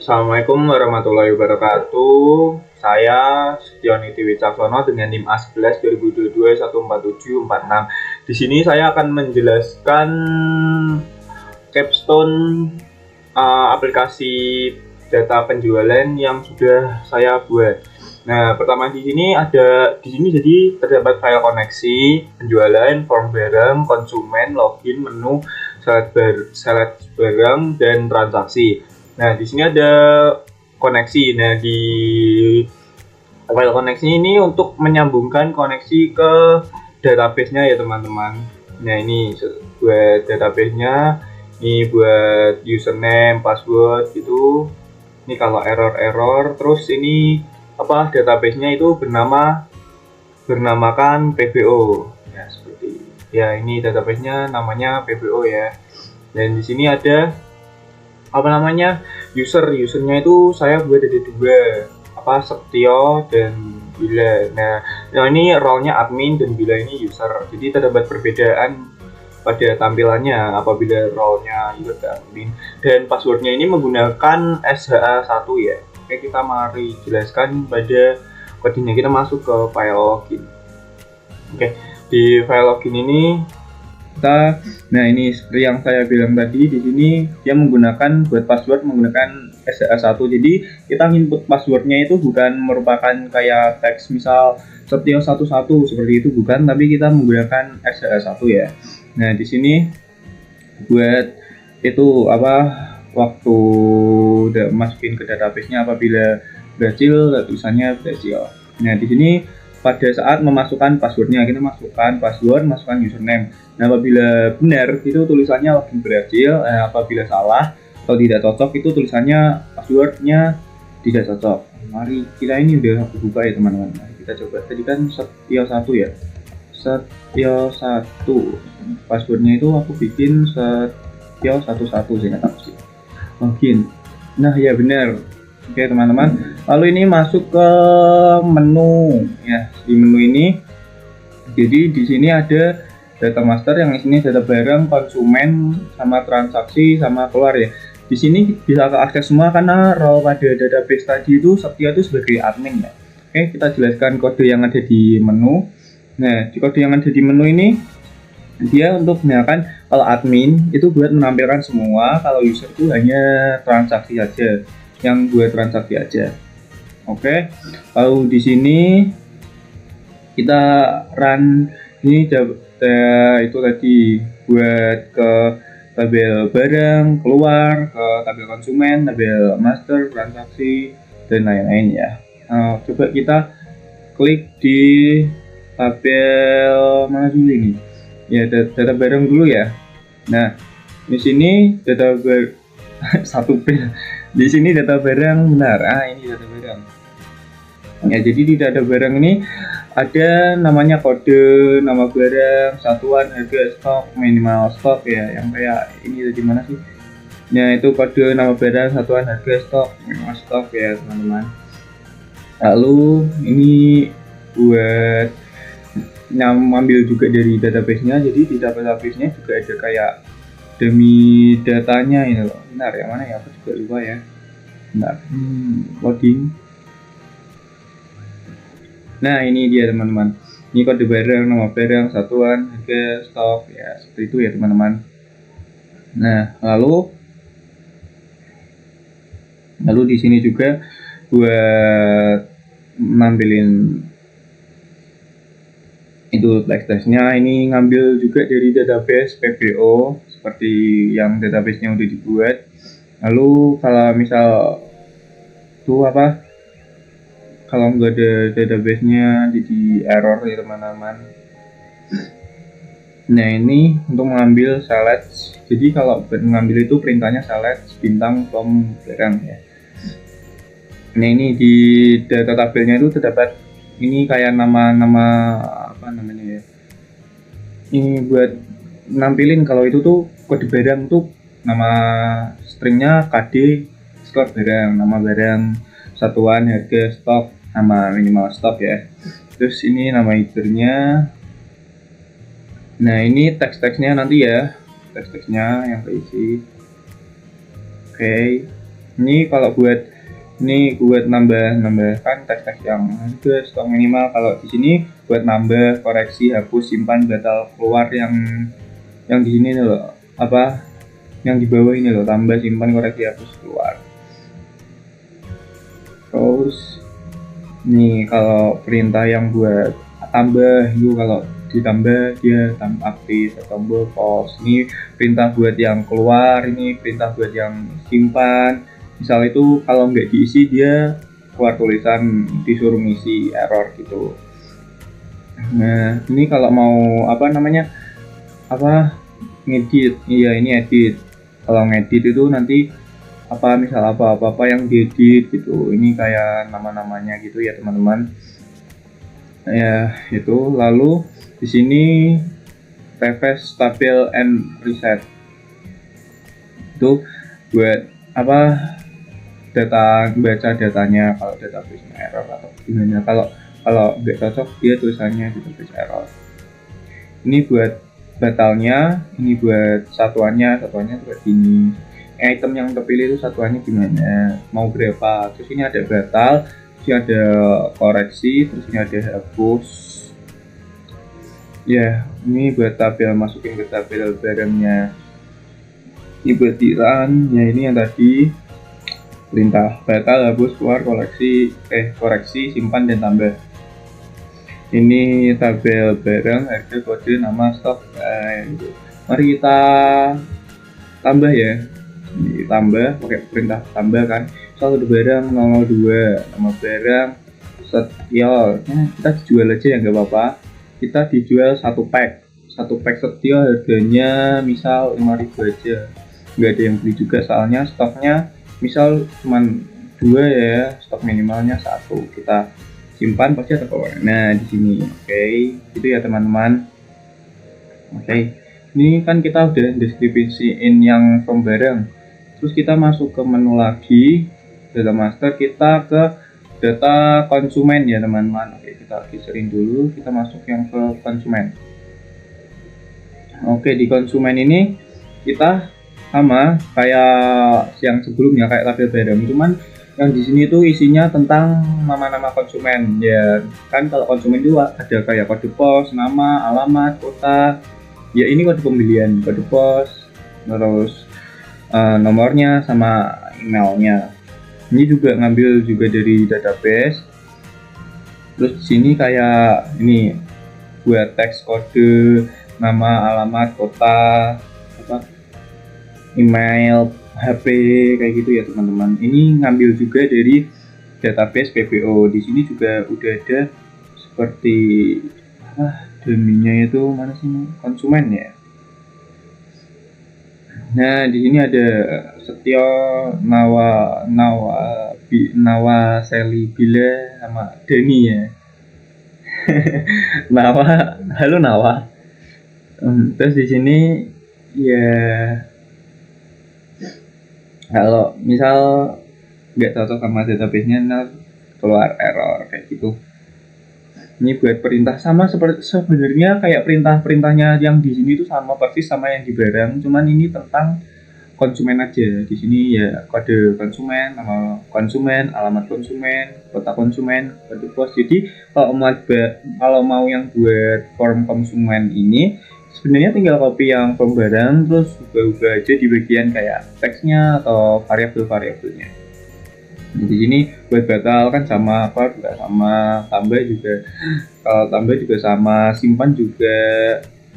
Assalamualaikum warahmatullahi wabarakatuh. Saya Setioniti Wicaksono dengan NIM A11 2022 14746. Di sini saya akan menjelaskan capstone aplikasi data penjualan yang sudah saya buat. Nah, pertama di sini jadi terdapat file koneksi, penjualan, form barang, konsumen, login, menu, select barang, dan transaksi. Nah, di sini ada koneksi. Nah, di file koneksi ini untuk menyambungkan koneksi ke database-nya ya, teman-teman. Nah, ini buat database-nya, ini buat username, password gitu. Ini kalau error, terus ini database-nya itu bernamakan PBO. Ya, seperti ya, ini database-nya namanya PBO ya. Dan di sini ada usernya itu saya buat ada dua, Setio dan Bila. Nah, ini role-nya admin dan Bila ini user. Jadi terdapat perbedaan pada tampilannya apabila role-nya user dan admin. Dan passwordnya ini menggunakan SHA-1 ya. Oke, kita mari jelaskan pada kodenya. Kita masuk ke file login. Oke, di file login ini nah ini seperti yang saya bilang tadi, di sini dia menggunakan buat password menggunakan SHA-1. Jadi kita input passwordnya itu bukan merupakan kayak teks misal Setio11 seperti itu, bukan, tapi kita menggunakan SHA-1 ya. Nah, di sini buat itu waktu udah masukin ke database-nya, apabila berhasil tulisannya berhasil. Nah, di sini pada saat memasukkan passwordnya, kita masukkan password, masukkan username. Nah, apabila benar itu tulisannya login berhasil. Apabila salah atau tidak cocok itu tulisannya passwordnya tidak cocok. Mari kita ini udah aku buka ya, teman-teman. Mari kita coba. Tadi kan Setio1 ya, Setio1 passwordnya itu aku bikin Setio11 sih, nggak tahu sih. Login. Nah ya, benar. Oke, teman-teman, lalu ini masuk ke menu ya. Di menu ini jadi di sini ada data master, yang di sini data barang, konsumen, sama transaksi, sama keluar ya. Di sini bisa akses semua karena role pada database tadi itu Setio itu sebagai admin ya. Oke, kita jelaskan kode yang ada di menu. Nah, di kode yang ada di menu ini dia untuk menyatakan kalau admin itu buat menampilkan semua, kalau user itu hanya transaksi saja, yang buat transaksi aja. Oke, lalu di sini kita run ini itu tadi buat ke tabel barang, keluar ke tabel konsumen, tabel master, transaksi, dan lain-lain ya. Nah, coba kita klik di tabel mana dulu ini ya, data barang dulu ya. Nah, di sini data satu pin. Di sini data barang, benar. Ini data barang. Ya, jadi di data barang ini ada namanya kode, nama barang, satuan, harga, stok, minimal stok ya. Yang kayak ini di mana sih? Nah, itu kode nama barang, satuan, harga, stok, minimal stok ya, teman-teman. Lalu ini buat ngambil juga dari database-nya. Jadi di database-nya juga ada kayak demi datanya ini loh. Benar ya, mana ya, aku juga lupa ya. Benar. Loading. Nah, ini dia teman-teman. Ini kode barang, nama barang, satuan, harga, stok ya, seperti itu ya teman-teman. Nah, lalu di sini juga buat nampilin itu text-textnya, ini ngambil juga dari database PBO seperti yang database-nya udah dibuat. Lalu kalau misal itu kalau nggak ada database-nya jadi error ya, teman-teman. Nah, ini untuk mengambil select. Jadi kalau mengambil itu perintahnya select bintang from barang ya. Nah, ini di data tabelnya itu terdapat ini kayak nama-nama namanya ya. Ini buat nampilin kalau itu tuh kode barang tuh nama stringnya KD stok barang, nama barang, satuan, harga, stok, nama minimal stok ya. Terus ini nama usernya. Nah, ini teks-teksnya nanti ya, teks-teksnya yang keisi. Oke. Ini kalau buat nambahkan teks-teks yang ada stok minimal. Kalau di sini buat nambah, koreksi, hapus, simpan, batal, keluar yang di sini loh, apa yang di bawah ini loh, tambah, simpan, koreksi, hapus, keluar. Terus nih kalau perintah yang buat tambah itu, kalau ditambah dia tambah update, tombol pause. Ini perintah buat yang keluar, ini perintah buat yang simpan. Misal itu kalau nggak diisi dia keluar tulisan disuruh ngisi, error gitu. Nah ini kalau mau ngedit, iya ini edit. Kalau ngedit itu nanti misal apa yang diedit gitu, ini kayak nama-namanya gitu ya teman-teman ya. Itu lalu di sini refresh, stabil, and reset itu buat baca datanya kalau database error atau gimana. Kalau nggak cocok dia tulisannya database error. Ini buat batalnya, ini buat satuannya seperti ini. Item yang terpilih itu satuannya gimana, mau berapa. Terus ini ada batal, terus ini ada koreksi, terus ini ada hapus. Ya, ini buat tabel, masukin ke tabel barangnya. Ini buat tiran, ya ini yang tadi perintah batal, hapus, keluar, koreksi, simpan, dan tambah. Ini tabel barang, harga, kode, nama, stok. Gitu. Mari kita tambah ya. Ini tambah pakai perintah tambah kan. Misal barang 002, nama barang Setio. Kita dijual aja ya, nggak apa-apa. Kita dijual satu pack Setio, harganya misal 5.000 aja. Nggak ada yang beli juga soalnya stoknya misal cuman 2 ya, stok minimalnya 1. Kita simpan pasti ada power. Nah di sini, oke, itu ya teman-teman. Oke, ini kan kita udah deskripsiin yang from barang. Terus kita masuk ke menu lagi, data master, kita ke data konsumen ya teman-teman. Oke, kita geserin dulu, kita masuk yang ke konsumen. Oke, di konsumen ini kita sama kayak yang sebelumnya, kayak tabel barang, cuman yang di sini tuh isinya tentang nama-nama konsumen ya kan. Kalau konsumen itu ada kayak kode pos, nama, alamat, kota ya, ini kode pembelian, kode pos, terus nomornya sama emailnya. Ini juga ngambil juga dari database. Terus di sini kayak ini buat teks, kode, nama, alamat, kota, email, HP, kayak gitu ya teman-teman. Ini ngambil juga dari database PBO. Di sini juga udah ada seperti domainnya itu mana sih, konsumen ya. Nah di sini ada Setio, Nawa Seli Bila sama Deni ya. Halo Nawa. Terus di sini ya, kalau misal nggak cocok sama database-nya, keluar error kayak gitu. Ini buat perintah sama seperti sebenarnya kayak perintahnya yang di sini itu sama persis sama yang di barang, cuman ini tentang konsumen aja. Di sini ya kode konsumen, nama konsumen, alamat konsumen, kota konsumen, kode pos. Jadi kalau mau yang buat form konsumen ini sebenarnya tinggal copy yang form barang, terus ubah-ubah aja di bagian kayak teksnya atau variabel-variabelnya. Di sini buat batal kan sama, juga sama, tambah juga, kalau tambah juga sama, simpan juga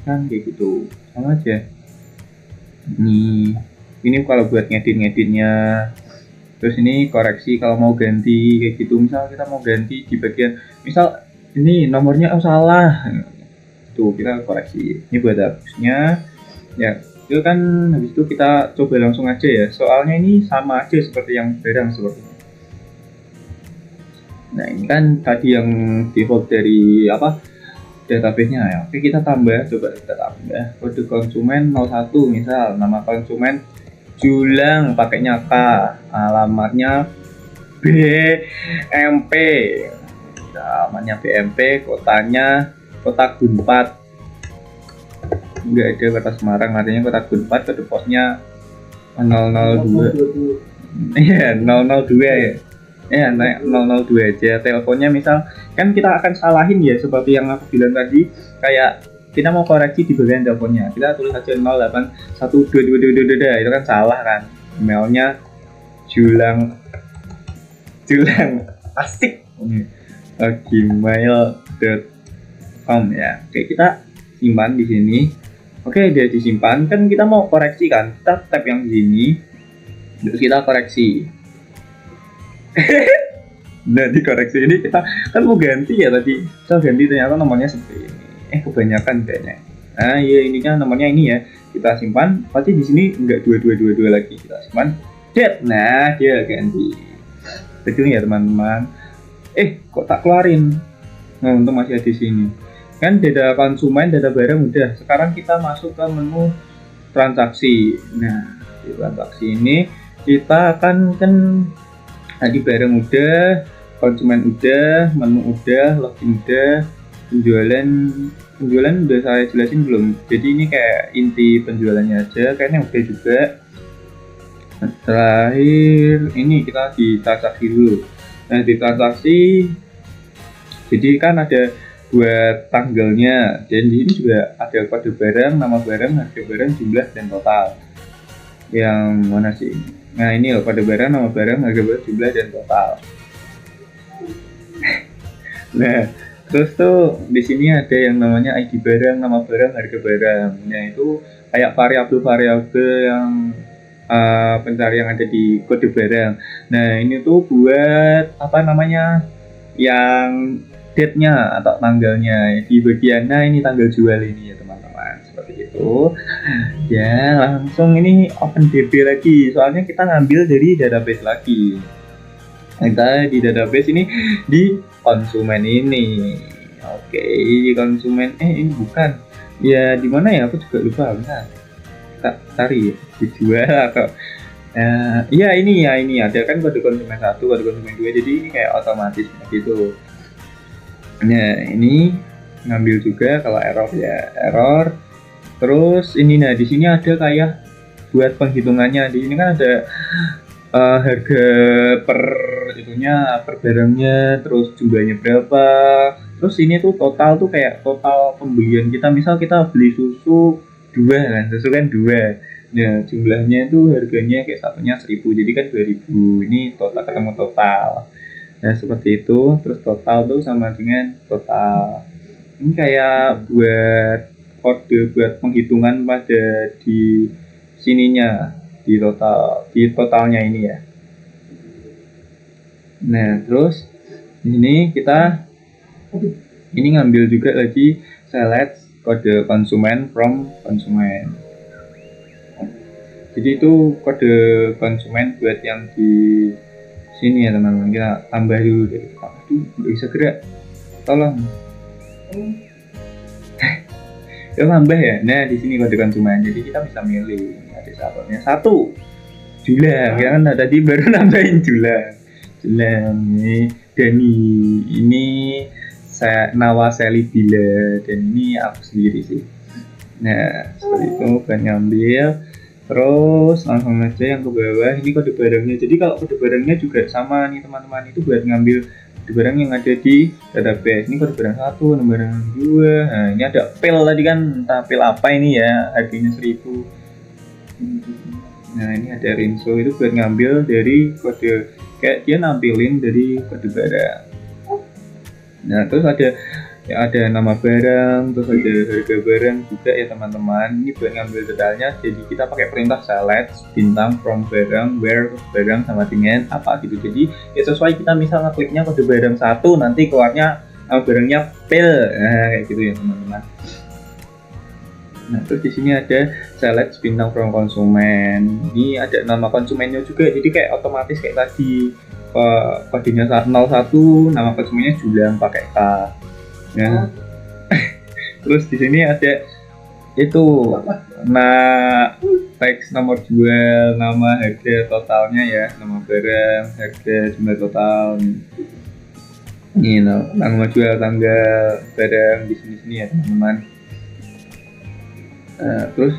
kan, kayak gitu, sama aja. Ini kalau buat ngeditnya. Terus ini koreksi kalau mau ganti kayak gitu. Misal kita mau ganti di bagian, misal ini nomornya salah, tuh kita koreksi. Ini buat hapusnya ya. Itu kan habis itu kita coba langsung aja ya, soalnya ini sama aja seperti yang barang seperti ini. Nah ini kan tadi yang default dari database-nya ya. Oke, kita tambah, coba kita tambah kode konsumen 01 misal, nama konsumen Julang pakainya K, alamatnya BMP, alamatnya BMP, kotanya kota Gunpat, nggak ada kota Semarang, artinya kota Gunpat, kode posnya 002. Iya, 002 ya. Ya, 002 aja. Teleponnya misal kan kita akan salahin ya seperti yang aku bilang tadi, kayak kita mau koreksi di bagian teleponnya. Kita tulis aja 08122222 itu kan salah kan. Emailnya Julang Julang asik. Gmail.com ya. Oke, kita simpan di sini. Oke, udah disimpan. Kan kita mau koreksi kan. Kita tap yang di sini. Terus kita koreksi. Nah, di koreksi ini kita kan mau ganti ya tadi. Kita ganti ternyata nomornya seperti ini. Kebanyakan kayaknya. Nah, iya ini kan nomornya ini ya. Kita simpan. Pasti di sini enggak 2222 lagi. Kita simpan. Dead. Nah, dia ganti. Betul ya, teman-teman. Kok tak keluarin? Nah, untung masih ada di sini. Kan data konsumen, data barang udah. Sekarang kita masuk ke menu transaksi. Nah, di transaksi ini kita akan kan tadi barang udah, konsumen udah, menu udah, login udah, penjualan udah saya jelasin belum? Jadi ini kayak inti penjualannya aja, kayaknya udah juga. Nah, terakhir ini kita di transaksi dulu. Nah, di transaksi jadi kan ada buat tanggalnya, dan di sini juga ada kode barang, nama barang, harga barang, jumlah, dan total. Yang mana sih? Nah, ini loh kode barang, nama barang, harga barang, jumlah, dan total. Nah, terus tuh di sini ada yang namanya ID barang, nama barang, harga barang. Nah, itu kayak variabel-variabel yang pencarian yang ada di kode barang. Nah, ini tuh buat apa namanya? Yang date-nya atau tanggalnya di bagian, nah ini tanggal jual ini ya teman-teman, seperti itu ya. Langsung ini open DB lagi, soalnya kita ngambil dari database lagi. Kita di database ini di konsumen ini. Oke, konsumen ini bukan ya, di mana ya, aku juga lupa. Benar, tak cari dijual atau iya ini ada kan kode konsumen 1, kode konsumen 2, jadi ini kayak otomatis gitu. Nah, ini ngambil juga kalau error ya error. Terus ini, nah di sini ada kayak buat penghitungannya. Di sini kan ada harga per itunya, per barangnya, terus jumlahnya berapa. Terus ini tuh total tuh kayak total pembelian kita. Misal kita beli susu 2 kan, susu kan 2. Nah, jumlahnya itu harganya kayak satunya 1000, jadi kan 2000. Ini total, ketemu total. Nah, seperti itu. Terus total tuh sama dengan total. Ini kayak buat kode buat penghitungan pada di sininya, di totalnya ini ya. Nah, terus ini kita ini ngambil juga lagi select kode konsumen from konsumen. Jadi itu kode konsumen buat yang di sini ya teman-teman. Kita tambah dulu deh. Aduh, nggak bisa gerak, tolong. Kita tambah ya. Nah, di sini kode konsumen, jadi kita bisa milih. Ada satunya 1 Julang ya kan, tadi baru nambahin Julang ini Dani, ini saya Nawaseli Bila, dan ini aku sendiri sih. Nah, seperti itu kan ngambil. Terus langsung aja yang ke bawah, ini kode barangnya. Jadi kalau kode barangnya juga sama nih teman-teman, itu buat ngambil kode barang yang ada di database. Ini kode barang 1, nomor barang 2. Nah, ini ada pil tadi kan, entah pil apa ini ya, harganya 1000. Nah, ini ada Rinso, itu buat ngambil dari kode, kayak dia nampilin dari kode barang. Nah, terus ada nama barang, terus ada harga barang juga ya teman-teman. Ini buat ngambil detailnya, jadi kita pakai perintah select bintang from barang, where barang sama dengan apa gitu. Jadi ya sesuai kita misal ngekliknya kode barang 1, nanti keluarnya nama barangnya pil, nah kayak gitu ya teman-teman. Nah, terus di sini ada select bintang from konsumen. Ini ada nama konsumennya juga, jadi kayak otomatis kayak tadi kodenya 01, nama konsumennya Julang pakai K. Ya. Terus di sini ada itu teks nomor jual, nama, harga totalnya ya, nama barang, harga, jumlah total. Ini nama jual, tanggal barang di sini ya teman-teman. Terus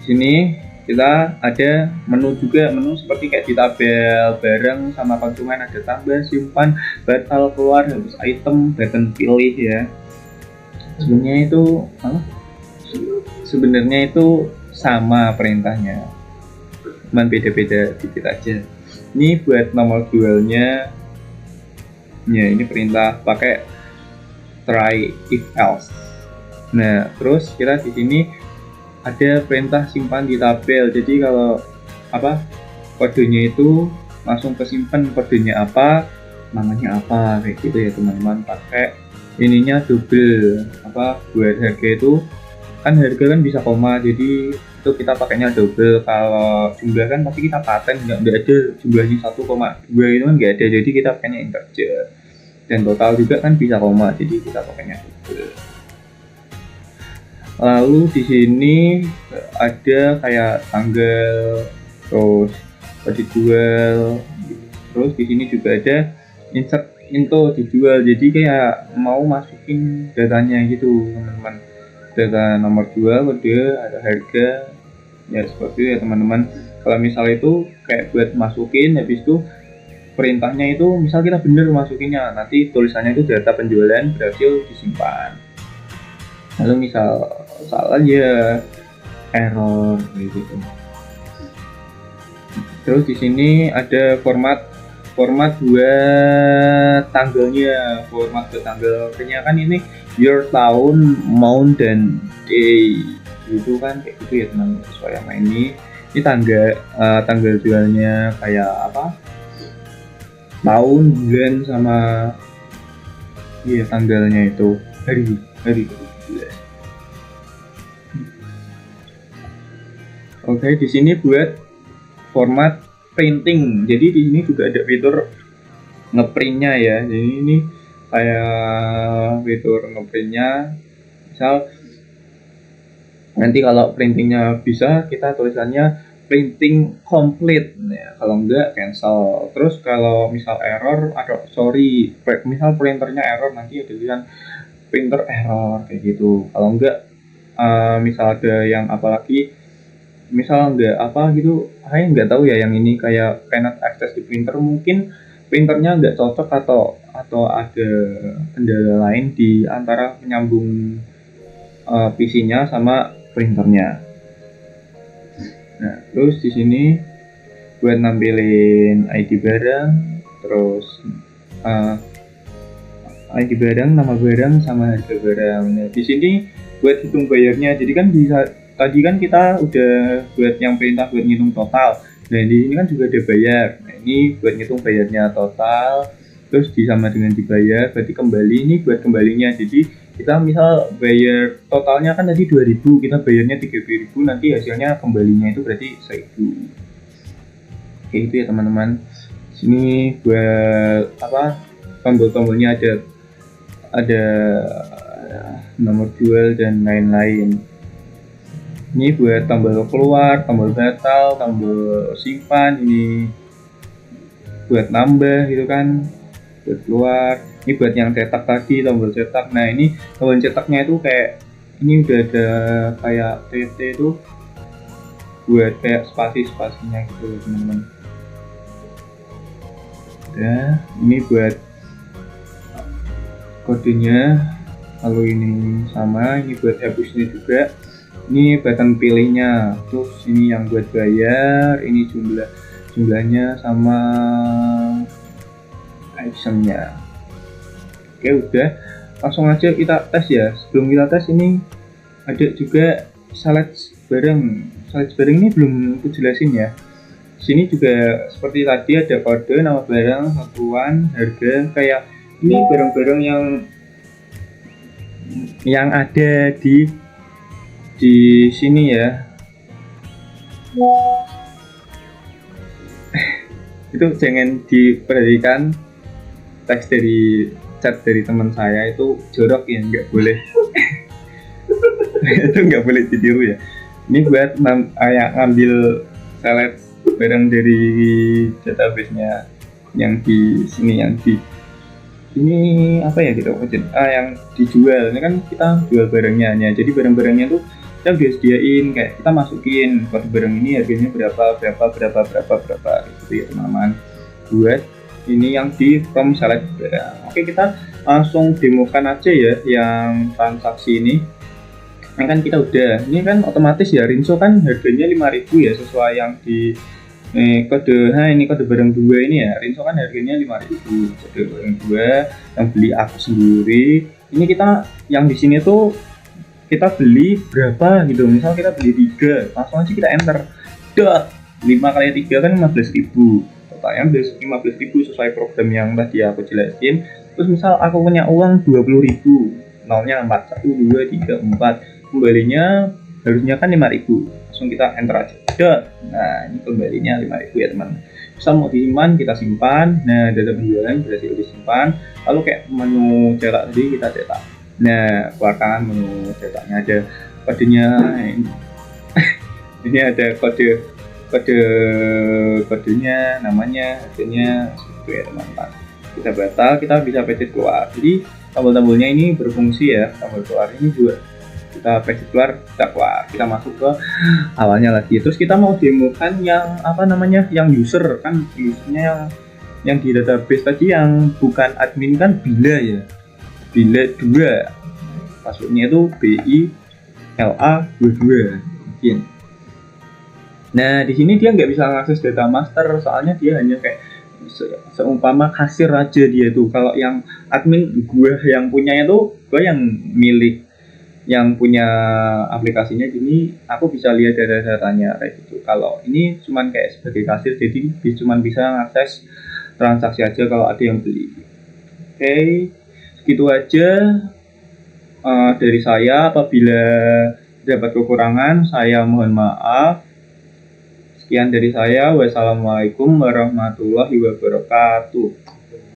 sini kita ada menu juga, menu seperti kayak di tabel barang sama konsumen, ada tambah, simpan, batal, keluar, habis item, button pilih ya. Sebenarnya itu sama perintahnya, cuman beda-beda dikit aja. Ini buat nomor jualnya ya, ini perintah pakai try if else. Nah, terus kita di sini ada perintah simpan di tabel. Jadi kalau kodenya itu langsung ke simpan, kodenya apa, namanya apa, kayak gitu ya teman-teman. Pakai ininya double, buat harga itu kan harga kan bisa koma, jadi itu kita pakainya double. Kalau jumlah kan pasti kita paten, nggak ada jumlahnya 1,2 itu kan nggak ada, jadi kita pakainya integer. Dan total juga kan bisa koma, jadi kita pakainya double. Lalu di sini ada kayak tanggal, terus dijual, terus di sini juga ada insert into dijual. Jadi kayak mau masukin datanya gitu teman-teman, data nomor jual, kode, ada harga, ya seperti itu ya teman-teman. Kalau misal itu kayak buat masukin, habis itu perintahnya itu misal kita bener masukinnya, nanti tulisannya itu data penjualan berhasil disimpan. Lalu misal salah ya error gitu. Terus di sini ada format buat tanggalnya, format buat tanggalnya kan ini year, tahun, month, dan day gitu kan, kayak gitu ya teman-teman. Sesuai sama ini tanggal jualnya kayak tahun, bulan, sama tanggalnya itu hari. Oke, di sini buat format printing. Jadi di sini juga ada fitur ngeprintnya ya. Jadi ini kayak fitur ngeprintnya. Misal nanti kalau printingnya bisa, kita tulisannya printing complete. Ya, kalau enggak cancel. Terus kalau misal error misal printernya error, nanti ada tulisan printer error kayak gitu. Kalau enggak misal ada yang apalagi misal saya nggak tahu ya, yang ini kayak cannot access di printer, mungkin printernya nggak cocok atau ada kendala lain di antara penyambung PC-nya sama printernya. Nah, terus di sini buat nampilin ID barang, terus ID barang, nama barang, sama harga barang. Nah, di sini buat hitung bayarnya. Jadi kan tadi kan kita udah buat yang perintah buat ngitung total. Nah, di sini kan juga ada bayar. Nah, ini buat ngitung bayarnya total, terus disama dengan dibayar, berarti kembali, ini buat kembalinya. Jadi kita misal bayar totalnya kan tadi 2.000, kita bayarnya 3.000, nanti hasilnya kembalinya itu berarti 1.000. Oke, itu ya teman-teman. Sini buat tombol-tombolnya ada nomor jual dan lain-lain. Ini buat tombol keluar, tombol batal, tombol simpan, ini buat nambah gitu kan, buat keluar. Ini buat yang cetak tadi, tombol cetak. Nah, ini tombol cetaknya itu kayak ini udah ada kayak TT itu buat kayak spasi-spasinya gitu teman-teman. Ya, ini buat kodenya. Lalu ini sama, ini buat hapusnya juga. Ini button pilihnya, terus ini yang buat bayar, ini jumlahnya sama itemnya. Oke, udah, langsung aja kita tes ya. Sebelum kita tes, ini ada juga select barang ini belum aku jelasin ya. Sini juga seperti tadi ada kode, nama barang, satuan, harga. Kayak ini barang-barang yang ada di sini ya. Itu jangan diperhatikan, teks dari chat dari teman saya itu jorok ya, nggak boleh. Itu nggak boleh ditiru ya. Ini buat ngambil select barang dari database-nya yang di sini, ini apa ya, kita yang dijual. Ini kan kita jual barangnya. Jadi barang-barangnya tuh kita udah sediain kayak kita masukin kode barang ini harganya berapa gitu ya teman-teman, buat ini yang di from select barang. Oke, kita langsung demokan aja ya yang transaksi ini. Ini kan kita udah, ini kan otomatis ya Rinso kan harganya 5.000 ya sesuai yang di kode. Nah ini kode barang 2 ini ya, Rinso kan harganya 5.000 kode barang 2 yang beli aku sendiri. Ini kita yang di sini tuh kita beli berapa gitu, misal kita beli 3, langsung aja kita enter dot 5 kali 3 kan 15.000, totalnya 15.000 sesuai program yang tadi aku jelasin. Terus misal aku punya uang 20.000, nolnya 4, 1, 2, 3, 4, kembalinya harusnya kan 5.000, langsung kita enter aja dot. Nah ini kembalinya 5.000 ya teman. Bisa mau disimpan, kita simpan. Nah data penjualan berhasil disimpan. Lalu kayak menu cetak tadi kita cetak. Nah keluarkan menu cetaknya, ada kodenya ini ada kodenya, namanya, hasilnya seperti ya teman-teman. Kita batal, kita bisa pencet keluar. Jadi tombol-tombolnya ini berfungsi ya. Tombol keluar ini juga kita pencet keluar, kita keluar, kita masuk ke awalnya lagi. Terus kita mau demokan yang apa namanya, yang user kan, usernya yang di database tadi yang bukan admin kan Bila ya, Bila 2, passwordnya itu BILA22 mungkin. Nah di sini dia nggak bisa mengakses data master, soalnya dia hanya kayak seumpama kasir aja dia tuh. Kalau yang admin gue yang punyanya tuh, gue yang milik, yang punya aplikasinya, gini aku bisa lihat data-datanya kayak gitu. Kalau ini cuman kayak sebagai kasir, jadi cuman bisa mengakses transaksi aja kalau ada yang beli. Oke, segitu aja dari saya. Apabila dapat kekurangan, saya mohon maaf. Sekian dari saya. Wassalamualaikum warahmatullahi wabarakatuh.